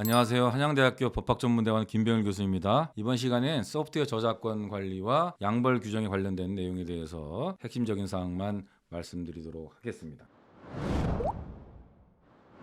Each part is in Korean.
안녕하세요. 한양대학교 법학전문대원 김병일 교수입니다. 이번 시간엔 소프트웨어 저작권 관리와 양벌 규정에 관련된 내용에 대해서 핵심적인 사항만 말씀드리도록 하겠습니다.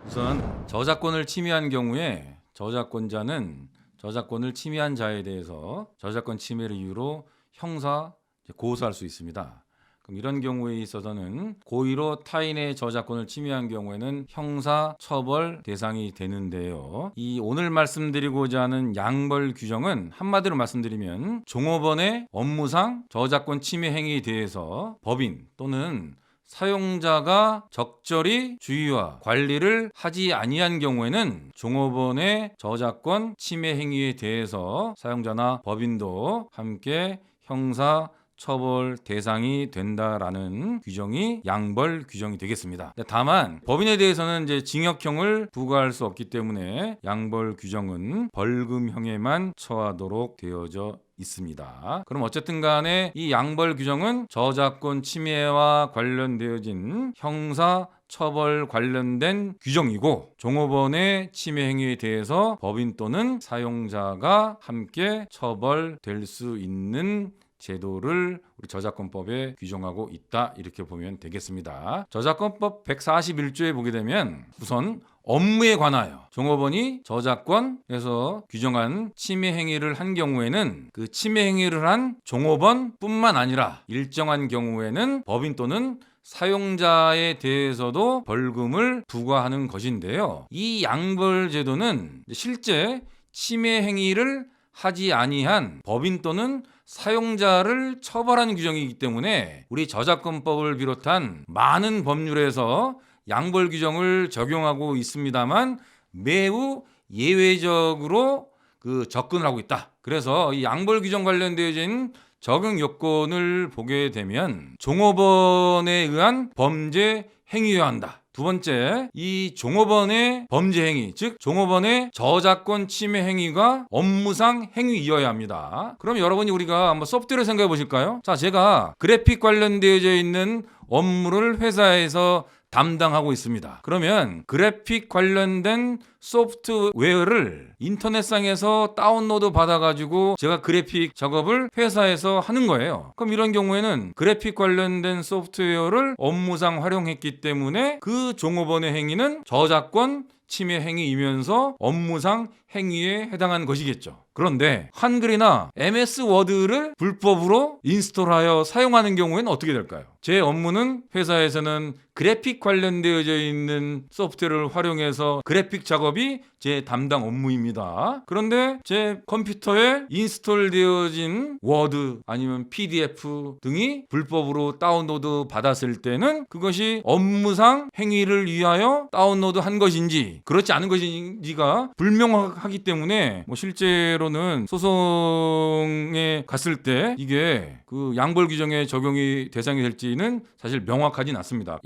우선 저작권을 침해한 경우에 저작권자는 저작권을 침해한 자에 대해서 저작권 침해를 이유로 형사 고소할 수 있습니다. 그럼 이런 경우에 있어서는 고의로 타인의 저작권을 침해한 경우에는 형사 처벌 대상이 되는데요. 이 오늘 말씀드리고자 하는 양벌 규정은 한마디로 말씀드리면 종업원의 업무상 저작권 침해 행위에 대해서 법인 또는 사용자가 적절히 주의와 관리를 하지 아니한 경우에는 종업원의 저작권 침해 행위에 대해서 사용자나 법인도 함께 형사 처벌 대상이 된다라는 규정이 양벌 규정이 되겠습니다. 다만 법인에 대해서는 이제 징역형을 부과할 수 없기 때문에 양벌 규정은 벌금형에만 처하도록 되어져 있습니다. 그럼 어쨌든 간에 이 양벌 규정은 저작권 침해와 관련되어진 형사 처벌 관련된 규정이고 종업원의 침해 행위에 대해서 법인 또는 사용자가 함께 처벌될 수 있는 제도를 우리 저작권법에 규정하고 있다, 이렇게 보면 되겠습니다. 저작권법 141조에 보게 되면 우선 업무에 관하여 종업원이 저작권에서 규정한 침해 행위를 한 경우에는 그 침해 행위를 한 종업원뿐만 아니라 일정한 경우에는 법인 또는 사용자에 대해서도 벌금을 부과하는 것인데요. 이 양벌 제도는 실제 침해 행위를 하지 아니한 법인 또는 사용자를 처벌하는 규정이기 때문에 우리 저작권법을 비롯한 많은 법률에서 양벌 규정을 적용하고 있습니다만 매우 예외적으로 접근을 하고 있다. 그래서 이 양벌 규정 관련되어진 적용 요건을 보게 되면 종업원에 의한 범죄 행위여야 한다. 두 번째, 이 종업원의 범죄 행위, 즉 종업원의 저작권 침해 행위가 업무상 행위이어야 합니다. 그럼 여러분이 우리가 한번 소프트웨어를 생각해 보실까요? 자, 제가 그래픽 관련되어져 있는 업무를 회사에서 담당하고 있습니다. 그러면 그래픽 관련된 소프트웨어를 인터넷상에서 다운로드 받아가지고 제가 그래픽 작업을 회사에서 하는 거예요. 그럼 이런 경우에는 그래픽 관련된 소프트웨어를 업무상 활용했기 때문에 그 종업원의 행위는 저작권 침해 행위이면서 업무상 행위에 해당하는 것이겠죠. 그런데 한글이나 MS 워드를 불법으로 인스톨하여 사용하는 경우에는 어떻게 될까요? 제 업무는 회사에서는 그래픽 관련되어져 있는 소프트웨어를 활용해서 그래픽 작업이 제 담당 업무입니다. 그런데 제 컴퓨터에 인스톨되어진 워드 아니면 PDF 등이 불법으로 다운로드 받았을 때는 그것이 업무상 행위를 위하여 다운로드 한 것인지 그렇지 않은 것인지가 불명확하기 때문에 실제로는 소송에 갔을 때 이게 그 양벌 규정에 적용이 대상이 될지는 사실 명확하진 않습니다.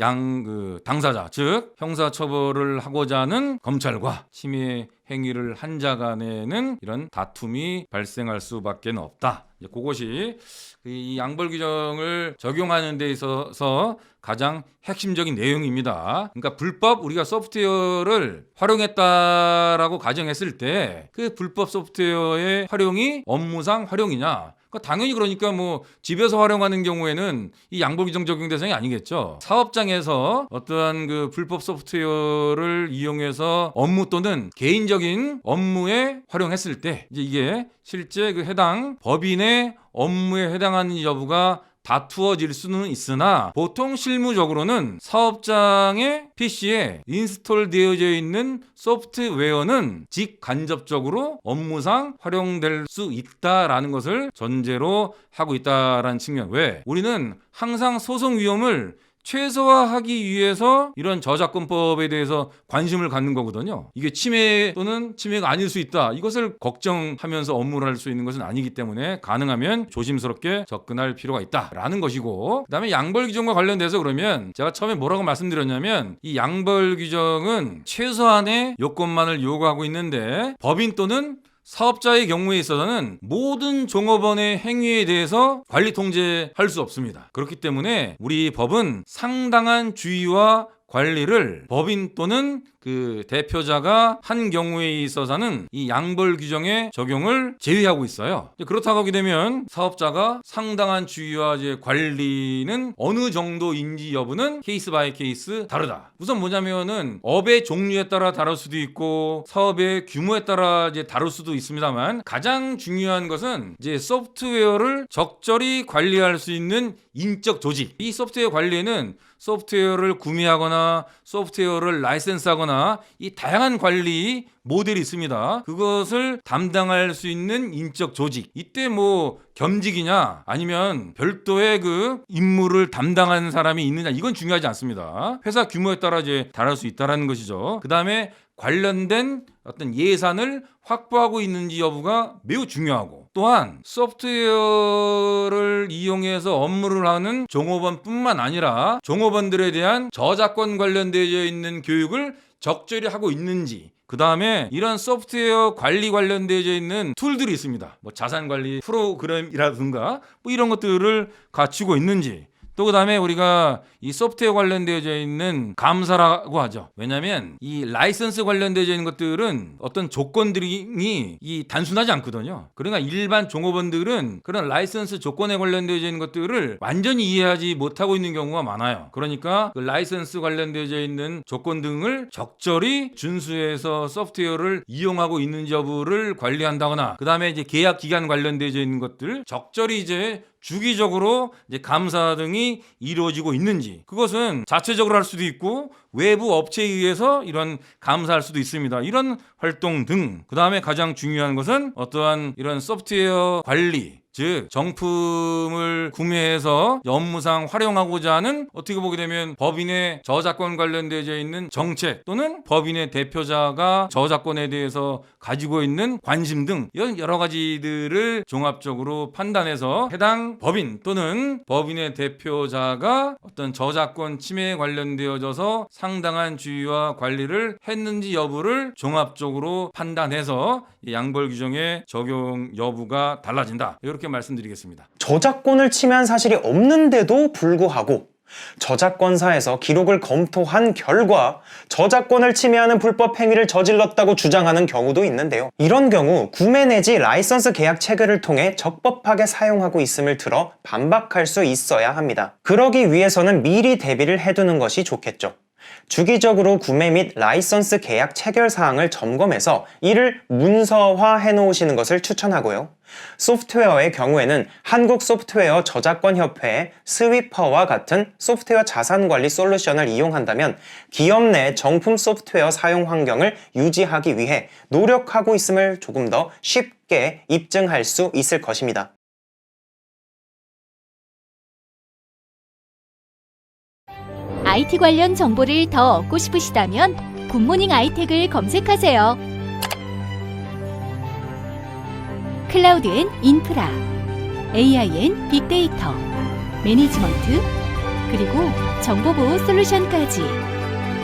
당사자, 즉 형사 처벌을 하고자 하는 검찰과 침해 행위를 한 자 간에는 이런 다툼이 발생할 수밖에 없다. 그것이 이 양벌 규정을 적용하는 데 있어서 가장 핵심적인 내용입니다. 그러니까 불법 우리가 소프트웨어를 활용했다라고 가정했을 때 그 불법 소프트웨어의 활용이 업무상 활용이냐? 당연히 그러니까 집에서 활용하는 경우에는 이 양벌 규정 적용 대상이 아니겠죠. 사업장에서 어떠한 그 불법 소프트웨어를 이용해서 업무 또는 개인적인 업무에 활용했을 때 이게 실제 그 해당 법인의 업무에 해당하는 여부가 다투어질 수는 있으나 보통 실무적으로는 사업장의 PC에 인스톨되어져 있는 소프트웨어는 직간접적으로 업무상 활용될 수 있다라는 것을 전제로 하고 있다라는 측면. 왜? 우리는 항상 소송 위험을 최소화하기 위해서 이런 저작권법에 대해서 관심을 갖는 거거든요. 이게 침해 또는 침해가 아닐 수 있다. 이것을 걱정하면서 업무를 할 수 있는 것은 아니기 때문에 가능하면 조심스럽게 접근할 필요가 있다라는 것이고, 그다음에 양벌 규정과 관련돼서 그러면 제가 처음에 뭐라고 말씀드렸냐면 이 양벌 규정은 최소한의 요건만을 요구하고 있는데 법인 또는 사업자의 경우에 있어서는 모든 종업원의 행위에 대해서 관리 통제할 수 없습니다. 그렇기 때문에 우리 법은 상당한 주의와 관리를 법인 또는 그 대표자가 한 경우에 있어서는 이 양벌 규정의 적용을 제외하고 있어요. 그렇다고 하게 되면 사업자가 상당한 주의와 이제 관리는 어느 정도인지 여부는 케이스 바이 케이스 다르다. 우선 뭐냐면은 업의 종류에 따라 다를 수도 있고 사업의 규모에 따라 이제 다를 수도 있습니다만 가장 중요한 것은 이제 소프트웨어를 적절히 관리할 수 있는 인적 조직. 이 소프트웨어 관리에는 소프트웨어를 구매하거나 소프트웨어를 라이센스하거나 이 다양한 관리 모델이 있습니다. 그것을 담당할 수 있는 인적 조직. 이때 뭐 겸직이냐 아니면 별도의 그 임무를 담당하는 사람이 있느냐 이건 중요하지 않습니다. 회사 규모에 따라 이제 다를 수 있다라는 것이죠. 그 다음에 관련된 어떤 예산을 확보하고 있는지 여부가 매우 중요하고 또한 소프트웨어를 이용해서 업무를 하는 종업원뿐만 아니라 종업원들에 대한 저작권 관련되어 있는 교육을 적절히 하고 있는지 그 다음에 이런 소프트웨어 관리 관련되어 있는 툴들이 있습니다. 뭐 자산관리 프로그램이라든가 뭐 이런 것들을 갖추고 있는지 또 그 다음에 우리가 이 소프트웨어 관련되어 있는 감사라고 하죠. 왜냐하면 이 라이선스 관련되어 있는 것들은 어떤 조건들이 이 단순하지 않거든요. 그러니까 일반 종업원들은 그런 라이선스 조건에 관련되어 있는 것들을 완전히 이해하지 못하고 있는 경우가 많아요. 그러니까 그 라이선스 관련되어 있는 조건 등을 적절히 준수해서 소프트웨어를 이용하고 있는지 여부를 관리한다거나 그 다음에 이제 계약 기간 관련되어 있는 것들 적절히 이제 주기적으로 이제 감사 등이 이루어지고 있는지 그것은 자체적으로 할 수도 있고 외부 업체에 의해서 이런 감사할 수도 있습니다. 이런 활동 등 그 다음에 가장 중요한 것은 어떠한 이런 소프트웨어 관리 즉 정품을 구매해서 업무상 활용하고자 하는 어떻게 보게 되면 법인의 저작권 관련되어 있는 정책 또는 법인의 대표자가 저작권에 대해서 가지고 있는 관심 등 이런 여러 가지들을 종합적으로 판단해서 해당 법인 또는 법인의 대표자가 어떤 저작권 침해에 관련되어져서 상당한 주의와 관리를 했는지 여부를 종합적으로 판단해서 양벌 규정의 적용 여부가 달라진다. 이렇게 말씀드리겠습니다. 저작권을 침해한 사실이 없는데도 불구하고 저작권사에서 기록을 검토한 결과 저작권을 침해하는 불법 행위를 저질렀다고 주장하는 경우도 있는데요. 이런 경우 구매 내지 라이선스 계약 체결을 통해 적법하게 사용하고 있음을 들어 반박할 수 있어야 합니다. 그러기 위해서는 미리 대비를 해두는 것이 좋겠죠. 주기적으로 구매 및 라이선스 계약 체결 사항을 점검해서 이를 문서화해 놓으시는 것을 추천하고요. 소프트웨어의 경우에는 한국소프트웨어 저작권협회의 스위퍼와 같은 소프트웨어 자산관리 솔루션을 이용한다면 기업 내 정품 소프트웨어 사용 환경을 유지하기 위해 노력하고 있음을 조금 더 쉽게 입증할 수 있을 것입니다. IT 관련 정보를 더 얻고 싶으시다면 굿모닝 아이텍을 검색하세요. 클라우드 앤 인프라, AI 앤 빅데이터, 매니지먼트, 그리고 정보보호 솔루션까지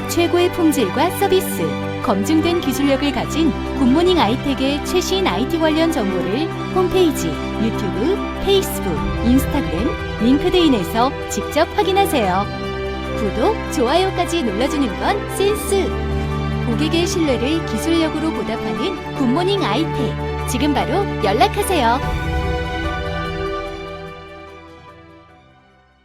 최고의 품질과 서비스, 검증된 기술력을 가진 굿모닝 아이텍의 최신 IT 관련 정보를 홈페이지, 유튜브, 페이스북, 인스타그램, 링크드인에서 직접 확인하세요. 구독, 좋아요까지 눌러주는 건 센스! 고객의 신뢰를 기술력으로 보답하는 굿모닝 아이텍. 지금 바로 연락하세요.